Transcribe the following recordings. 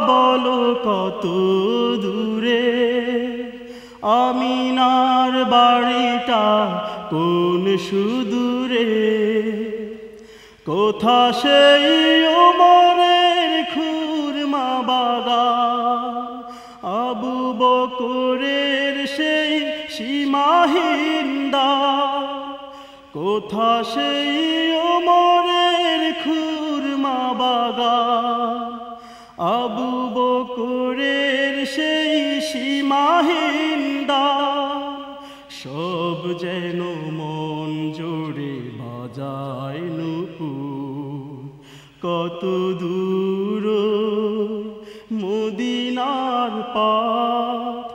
বলো কত দূরে আমিনার বাড়িটা কোন সুদূরে কোথা সেই ওমরের খুরমা বাগান আবু বকরের সেই সীমাহীন দান কোথা সেই ওমরের খুরমা বাগান আবু বকরের সেই সীমাহীন দান সব যেন মন জোড়ে বাজায় নূপুর কত দূর মদিনার পথ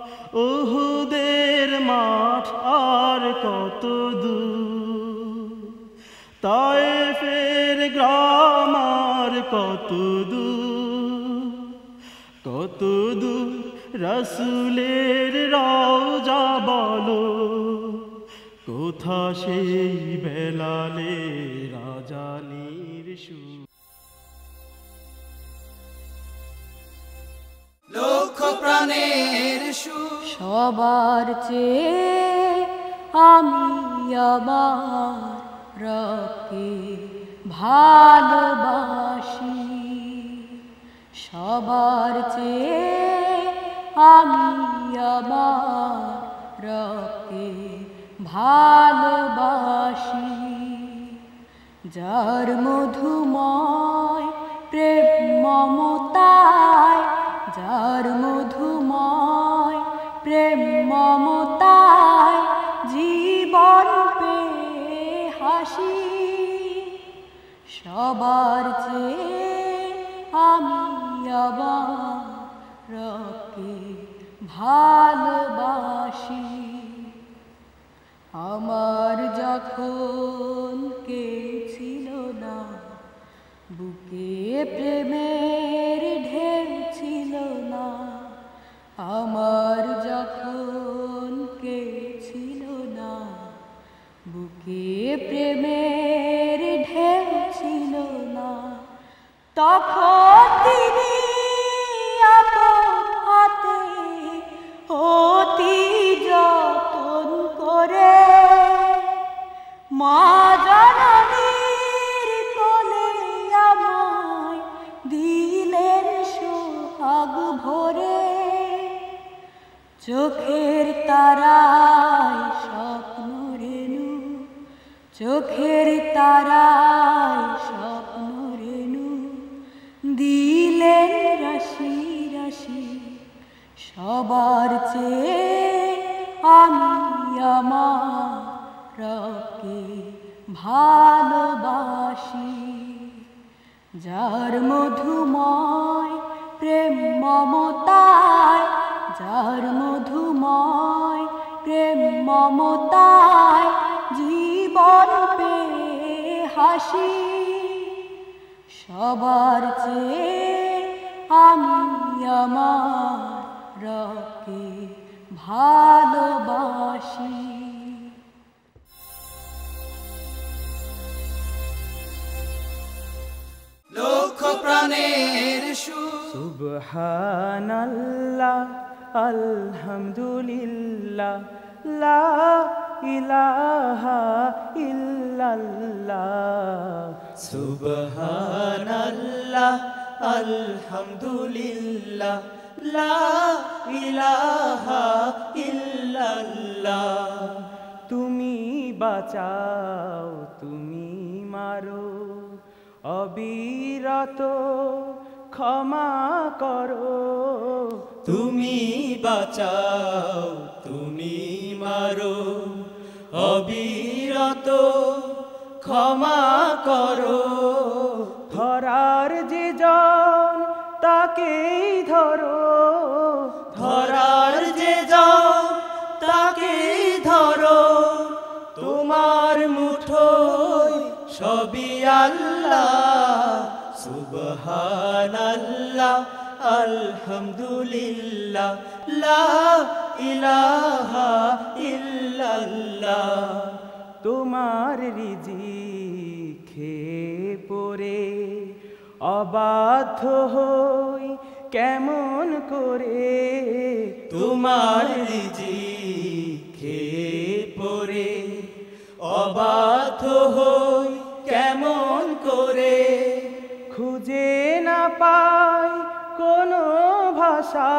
উহুদের মাঠ আর কত দূর তায়েফের গ্রাম আর কত দূর রাসূলের রওজা বলো কোথা সেই বেলালের আযানের সুর লক্ষ প্রাণের সুর সবার চেয়ে আমি আমার রবকে ভালোবাসি সবার চেয়ে আমি আমার রবকে ভালোবাসি যার মধুময় প্রেম মমতায় যার মধুময় প্রেম মমতায় জীবন পেয়ে হাসি সবার চেয়ে আমি আমার রবকে ভালোবাসি আমার যখন কেউ ছিল না বুকে প্রেমের ঢেউ ছিল না আমার যখন কেউ ছিল না বুকে প্রেমের ঢেউ ছিল না তখন তিনি আপন হাতে অতি যতন করে মা জননীর কোলে আমায় দিলেন সোহাগ ভরে চোখের তারায় স্বপ্ন রেণু চোখের তারায় স্বপ্ন রেণু দিলেন রাশি রাশি সবার চেয়ে আমি আমার রবকে ভালোবাসি যার মধুময় প্রেম মমতায় যার মধুময় প্রেম মমতায় জীবন পেয়ে হাসি সবার চেয়ে আমি আমার রবকে ভালোবাসি লক্ষ প্রাণের সুর সুবহানাল্লাহ আলহামদুলিল্লাহ লা ইলাহা ইল্লাল্লাহ সুবহানাল্লাহ আলহামদুলিল্লাহ লা ইলাহা ইল্লাল্লাহ তুমি বাঁচাও তুমি মারো অবিরত ক্ষমা করো তুমি বাঁচাও তুমি মারো অবিরত ক্ষমা করো ধরার যে জন তাকেই ধরো ধরার যে জন তাকেই ধরো তোমার মুঠোয় সবই আল্লাহ সুবহানাল্লাহ আলহামদুলিল্লাহ লা ইলাহা ইল্লাল্লাহ তোমার রিজিক খেয়ে পড়ে অবাধ্য হই কেমন করে তোমার রিজিক খেয়ে পরে অবাধ্য হই কেমন করে খুঁজে না পাই কোনো ভাষা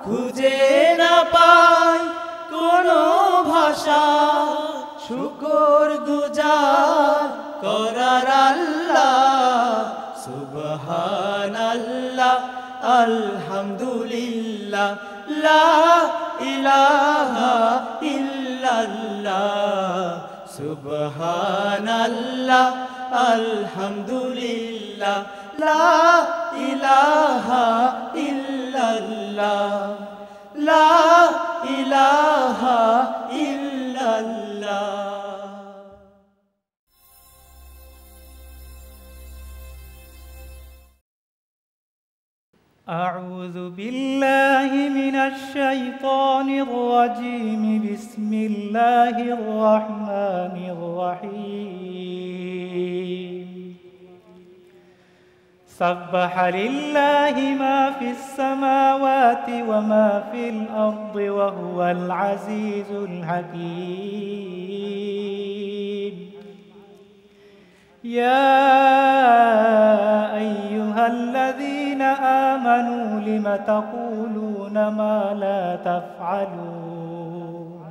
খুঁজে না পাই কোনো ভাষা শুকর গুজার করার আল্লাহ সুবহানাল্লাহ আলহামদুলিল্লাহ লা ইলাহা ইল্লাল্লাহ সুবহানাল্লাহ আলহামদুলিল্লাহ লা ইলাহা ইল্লাল্লাহ লা ইলাহা ইল্লাল্লাহ أعوذ بالله من الشيطان الرجيم بسم الله الرحمن الرحيم سبح لله ما في السماوات وما في الأرض وهو العزيز الحكيم يا أيها الذين آمنوا لم تقولون ما لا تفعلون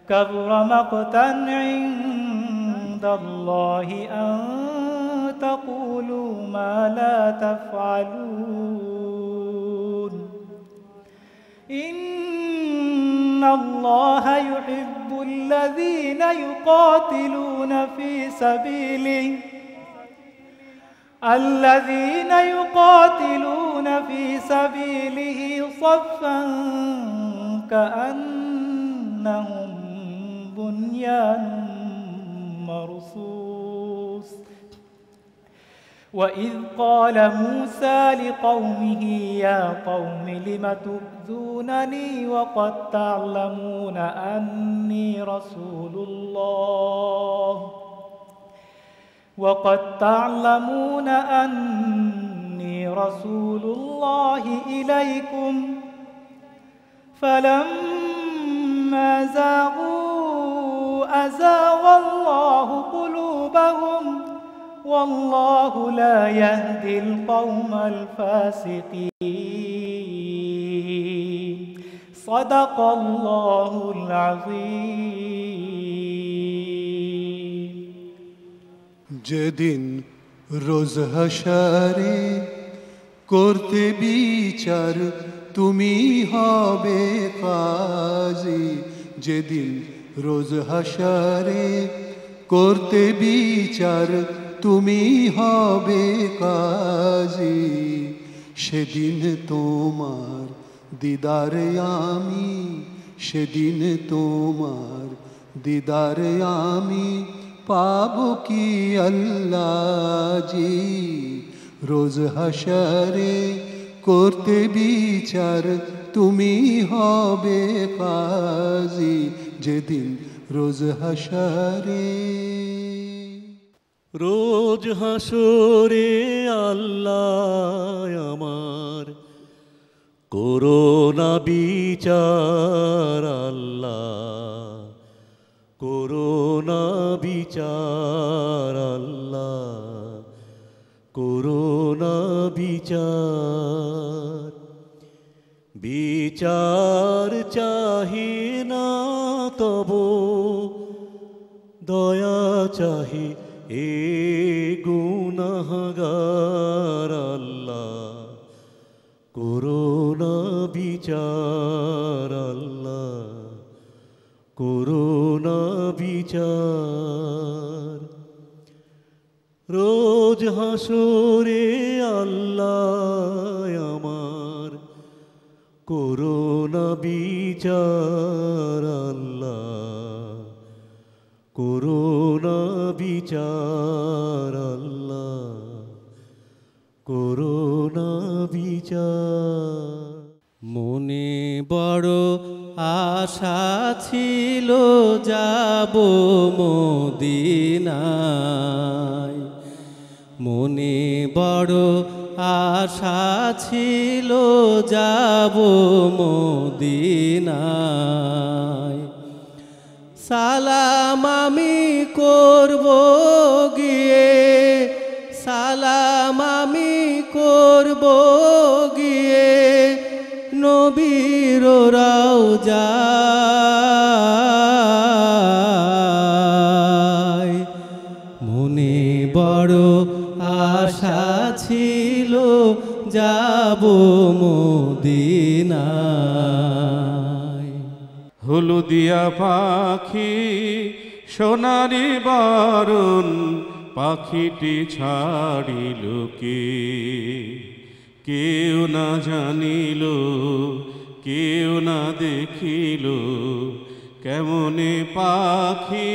كبر مقتا عند الله أن تقولوا ما لا تفعلون إن الله يحب الذين يقاتلون في سبيله صفا كأنهم بنيان مرصوص وإذ قال موسى لقومه يا قوم لم تؤذونني وقد تعلمون أني رسول الله إليكم فلما زاغوا أزاغ الله قلوبهم والله لا يهدي القوم الفاسقين صدق الله العظيم যেদিন রোজ হাশরে করতে বিচার তুমি হবে কাজী যেদিন রোজ হাশরে করতে বিচার তুমি হবে কাজী সেদিন তোমার দিদারে আমি সেদিন তোমার দিদারে আমি পাবো কি আল্লাহ জি রোজ হাশরে করতে বিচার তুমি হবে কাজী যেদিন রোজ হাশরে রোজ হাসরে আল্লাহ আমার করোনা বিচার আল্লাহ করোনা বিচার আল্লাহ করোনা বিচার বিচার চাহি না তব দয়া চাহি এ গুনাহগার আল্লাহ করোনা বিচার আল্লাহ করোনা বিচার রোজ হাসরে আল্লাহ আমার করোনা বিচার আল্লাহ করোনা বিচার আল্লাহ করোনা বিচার মনে বড় আশা ছিল যাব মদিনায় মনে বড় আশা ছিল যাব মদিনায়, সালাম আমি করব গিয়ে, সালাম আমি করব গিয়ে নবীর রওজায়। মনে বড় আশা ছিল যাব মদিনায়। হলুদিয়া পাখি সোনারি বারণ, পাখিটি ছাড়িল কে, কেউ না জানিল কেউ না দেখিল, কেমনে পাখি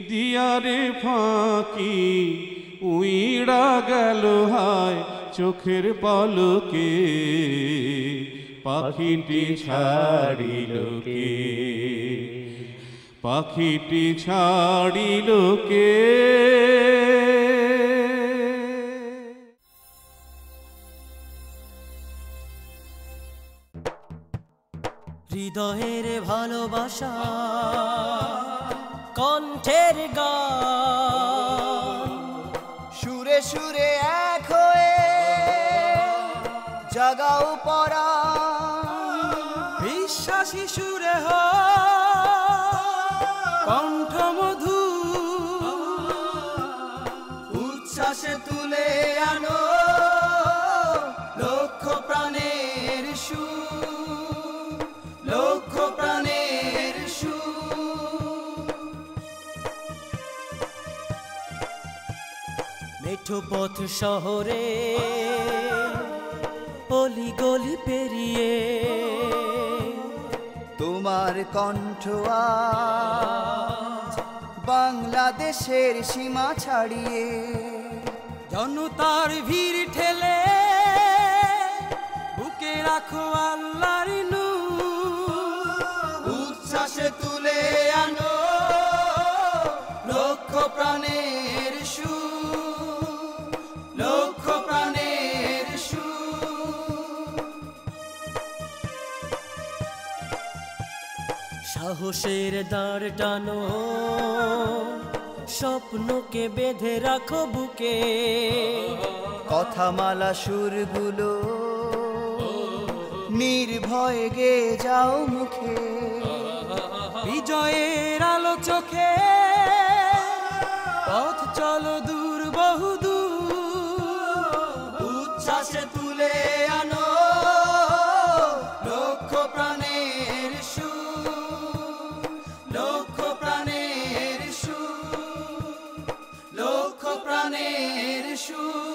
দিয়ারে ফাঁকি, উইড়া গেল হায় চোখের পলকে, পাখিটি ছাড়িল কে, পাখিটি ছাড়িল কে। হৃদয়ের ভালোবাসা কণ্ঠের গান, সুরে সুরে এক হয়ে জাগাও পরা, বিশ্বাসী সুরে কণ্ঠ মধু, উচ্ছ্বাসে তুলে আনো লক্ষ প্রাণের সুর, লক্ষ প্রাণের সুর। মেঠো পথ শহরে অলি গলি পেরিয়ে, তোমার কণ্ঠ আজ বাংলাদেশের সীমা ছাড়িয়ে, জনতার ভিড় ঠেলে বুকে রাখো আল্লাহর নূর, উচ্ছ্বাসে তুলে আনো লক্ষ প্রাণের সুর, লক্ষ প্রাণের সুর। সাহসের দাঁড় টানো, স্বপ্নকে বেঁধে রাখো বুকে, কথামালা সুরগুলো নির্ভয়ে গে যাও মুখে, বিজয়ের আলো চোখে পথ চলো দূর বহুদূর, উচ্ছ্বাসে তুলে আনো লক্ষ প্রাণের সুর, লক্ষ প্রাণের সুর, লক্ষ প্রাণের সুর।